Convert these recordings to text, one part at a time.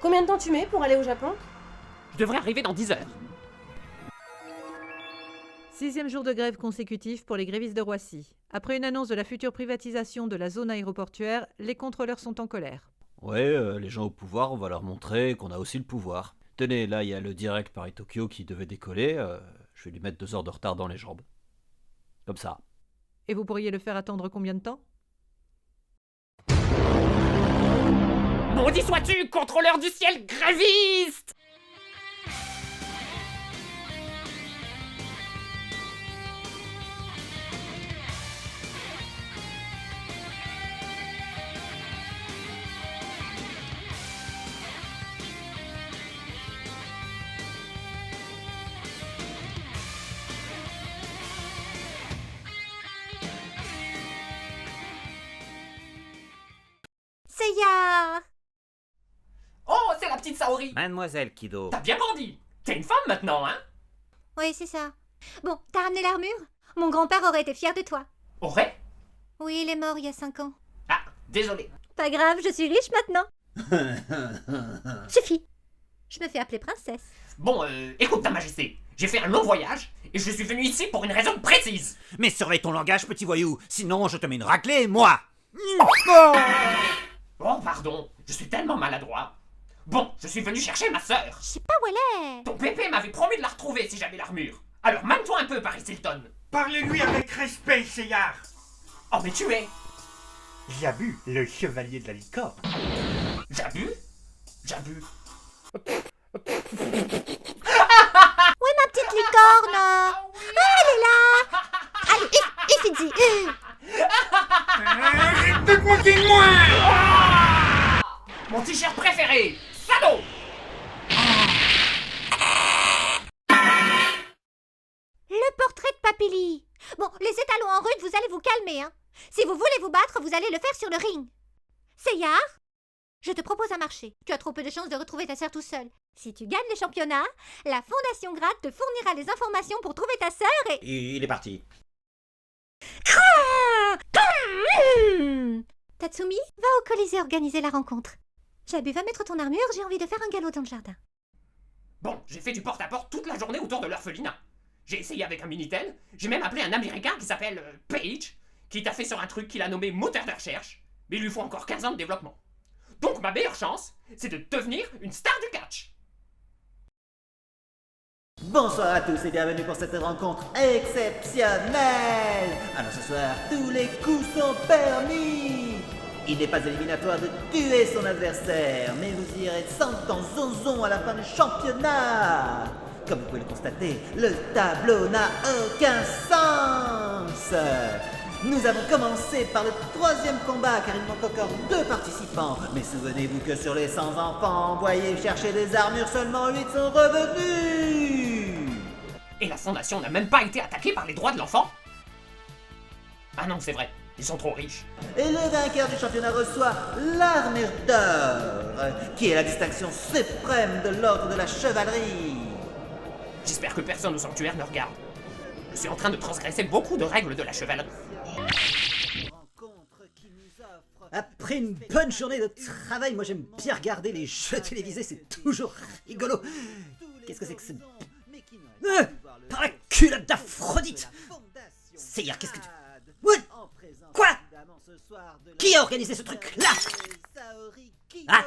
Combien de temps tu mets pour aller au Japon? Je devrais arriver dans 10 heures. 6e jour de grève consécutif pour les grévistes de Roissy. Après une annonce de la future privatisation de la zone aéroportuaire, les contrôleurs sont en colère. Ouais, les gens au pouvoir, on va leur montrer qu'on a aussi le pouvoir. Tenez, là, il y a le direct Paris-Tokyo qui devait décoller. Je vais lui mettre 2 heures de retard dans les jambes. Comme ça. Et vous pourriez le faire attendre combien de temps? Maudit sois-tu, contrôleur du ciel gréviste! Seiya! Oh, c'est la petite Saori! Mademoiselle Kido. T'as bien grandi! T'es une femme maintenant, hein? Oui, c'est ça. Bon, t'as ramené l'armure? Mon grand-père aurait été fier de toi. Aurait? Oui, il est mort il y a 5 ans. Ah, désolé. Pas grave, je suis riche maintenant. Suffit. Je me fais appeler princesse. Bon, écoute ta majesté, j'ai fait un long voyage et je suis venu ici pour une raison précise. Mais surveille ton langage, petit voyou, sinon je te mets une raclée, moi. Oh, pardon, je suis tellement maladroit. Bon, je suis venu chercher ma sœur. Je sais pas où elle est. Ton pépé m'avait promis de la retrouver si j'avais l'armure. Alors mène-toi un peu, Paris Hilton. Parlez-lui avec respect, Seyar. Oh, mais tu es... Jabu, le chevalier de la licorne. Jabu? Jabu. Où est ma petite licorne? Ah, elle est là. Allez, Ifidi. Arrête de compter de moi. Mon t-shirt préféré, salaud! Le portrait de Papilly. Bon, les étalons en rude, vous allez vous calmer, hein. Si vous voulez vous battre, vous allez le faire sur le ring. Seyar, je te propose un marché. Tu as trop peu de chances de retrouver ta sœur tout seul. Si tu gagnes les championnats, la Fondation Grade te fournira les informations pour trouver ta sœur et... Il est parti. Tatsumi, va au Colisée organiser la rencontre. Jabu, va mettre ton armure, j'ai envie de faire un galop dans le jardin. Bon, j'ai fait du porte-à-porte toute la journée autour de l'orphelinat. J'ai essayé avec un Minitel, j'ai même appelé un Américain qui s'appelle Page, qui t'a fait sur un truc qu'il a nommé moteur de recherche, mais il lui faut encore 15 ans de développement. Donc ma meilleure chance, c'est de devenir une star du catch. Bonsoir à tous et bienvenue pour cette rencontre exceptionnelle. Alors ce soir, tous les coups sont permis. Il n'est pas éliminatoire de tuer son adversaire, mais vous irez sans temps zonzon à la fin du championnat. Comme vous pouvez le constater, le tableau n'a aucun sens. Nous avons commencé par le 3e combat car il manque encore 2 participants. Mais souvenez-vous que sur les 100 enfants envoyés chercher des armures, seulement 8 sont revenus. Et la fondation n'a même pas été attaquée par les droits de l'enfant? Ah non, c'est vrai, ils sont trop riches. Et le vainqueur du championnat reçoit l'armure d'or, qui est la distinction suprême de l'ordre de la chevalerie. J'espère que personne au sanctuaire ne regarde. Je suis en train de transgresser beaucoup de règles de la chevalerie. Après une bonne journée de travail, moi j'aime bien regarder les jeux télévisés, c'est toujours rigolo. Qu'est-ce que c'est que ce... par la culotte d'Aphrodite! Seyar, qu'est-ce que tu... What? Quoi? Qui a organisé ce truc-là? Ah!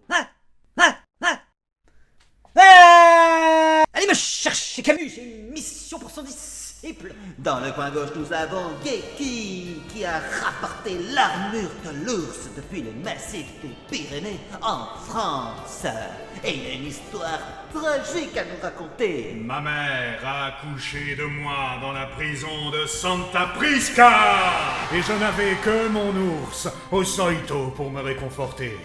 Ah! Ah! Ah! Allez me chercher Camus, j'ai une mission pour son disciple. Dans le coin gauche, nous avons Geki, qui a rapporté l'armure de l'ours depuis le massif des Pyrénées en France. Et il a une histoire tragique à nous raconter. Ma mère a accouché de moi dans la prison de Santa Prisca. Et je n'avais que mon ours, Osoito, pour me réconforter.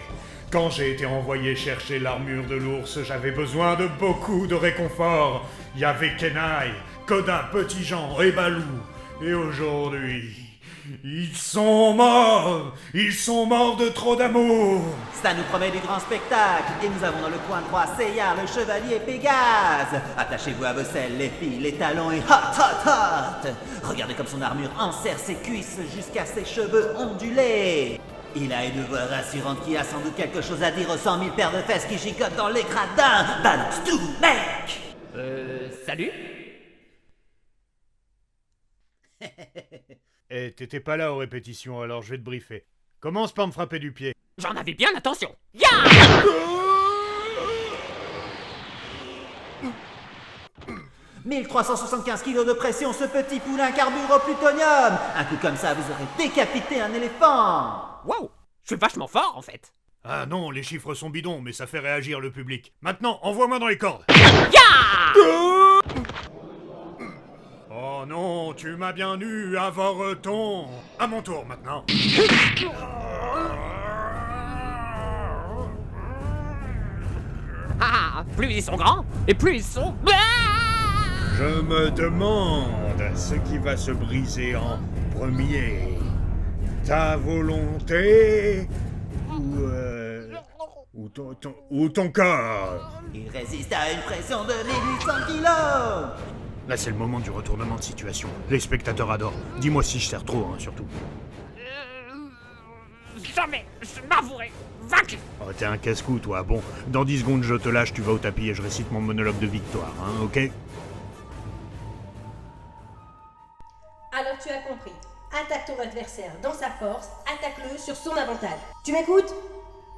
Quand j'ai été envoyé chercher l'armure de l'ours, j'avais besoin de beaucoup de réconfort. Il y avait Kenai, Kodin, Petit Jean et Balou. Et aujourd'hui, ils sont morts. Ils sont morts de trop d'amour. Ça nous promet du grand spectacle. Et nous avons dans le coin droit Seyar, le chevalier Pégase. Attachez-vous à vos selles, les filles, les talons et hot, hot, hot. Regardez comme son armure enserre ses cuisses jusqu'à ses cheveux ondulés. Il a une voix rassurante qui a sans doute quelque chose à dire aux 100 000 paires de fesses qui gigotent dans les gradins. Balance tout, mec! Salut? Eh, t'étais pas là aux répétitions, alors je vais te briefer. Commence par me frapper du pied. J'en avais bien l'intention. Ya! 1375 kilos de pression, ce petit poulain carbure au plutonium. Un coup comme ça, vous aurez décapité un éléphant. Wow! Je suis vachement fort, en fait. Ah non, les chiffres sont bidons, mais ça fait réagir le public. Maintenant, envoie-moi dans les cordes. Ya! Oh non, tu m'as bien eu, Avoreton. À mon tour maintenant. Ah! Plus ils sont grands, et plus ils sont... Je me demande ce qui va se briser en premier. Ta volonté ou ton corps. Il résiste à une pression de 1800 kilos. Là, c'est le moment du retournement de situation. Les spectateurs adorent. Dis-moi si je sers trop, hein, surtout. Jamais je m'avouerai vaincu. Oh, t'es un casse-cou, toi. Bon, dans 10 secondes, je te lâche, tu vas au tapis et je récite mon monologue de victoire, hein, ok? Alors tu as compris. Attaque ton adversaire dans sa force, attaque-le sur son avantage. Tu m'écoutes?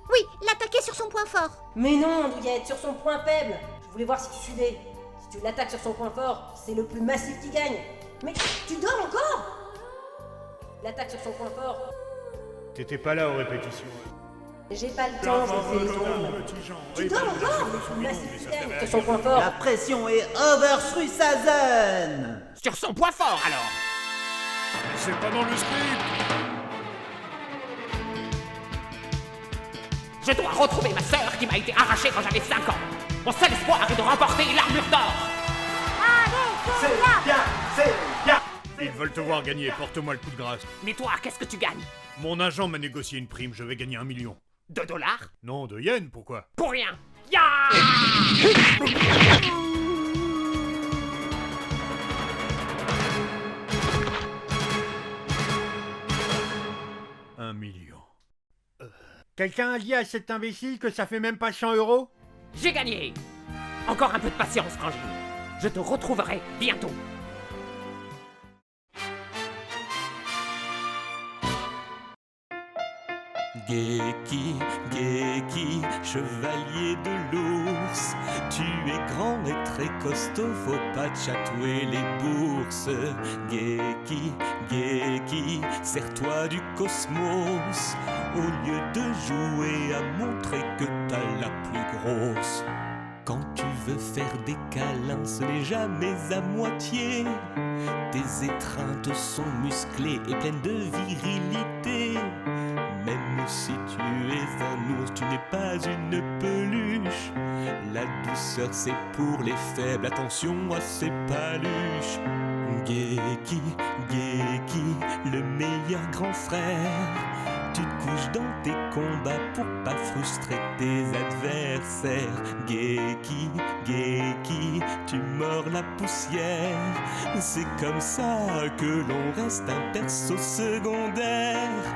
Oui, l'attaquer sur son point fort. Mais non, Douillette, sur son point faible. Je voulais voir si tu suivais. Si tu l'attaques sur son point fort, c'est le plus massif qui gagne. Mais tu dors encore? L'attaque sur son point fort. T'étais pas là aux répétitions. J'ai pas le temps, je fais les tombes. Tu dors encore? Le plus massif qui gagne sur son point fort. La pression est overstruisazen. Sur son point fort, alors. C'est pas dans le script. Je dois retrouver ma sœur qui m'a été arrachée quand j'avais 5 ans. Mon seul espoir est de remporter l'armure d'or. Ils veulent te voir gagner, porte-moi le coup de grâce. Mais toi, qu'est-ce que tu gagnes? Mon agent m'a négocié une prime, je vais gagner 1 million. $2? Non, de yens, pourquoi? Pour rien. Ya! 1 million. Quelqu'un a dit à cet imbécile que ça fait même pas 100 €? J'ai gagné. Encore un peu de patience, Frangine. Je te retrouverai bientôt. Geki, Geki, chevalier de l'ours, tu es grand et très costaud, faut pas te chatouer les bourses. Geki, Geki, sers-toi du cosmos, au lieu de jouer à montrer que t'as la plus grosse. Quand tu veux faire des câlins, ce n'est jamais à moitié. Tes étreintes sont musclées et pleines de virilité. Même si tu es un ours, tu n'es pas une peluche. La douceur c'est pour les faibles, attention à ces paluches. Geki, Geki, le meilleur grand frère. Tu te couches dans tes combats pour pas frustrer tes adversaires. Geki, Geki, tu mords la poussière. C'est comme ça que l'on reste un perso secondaire.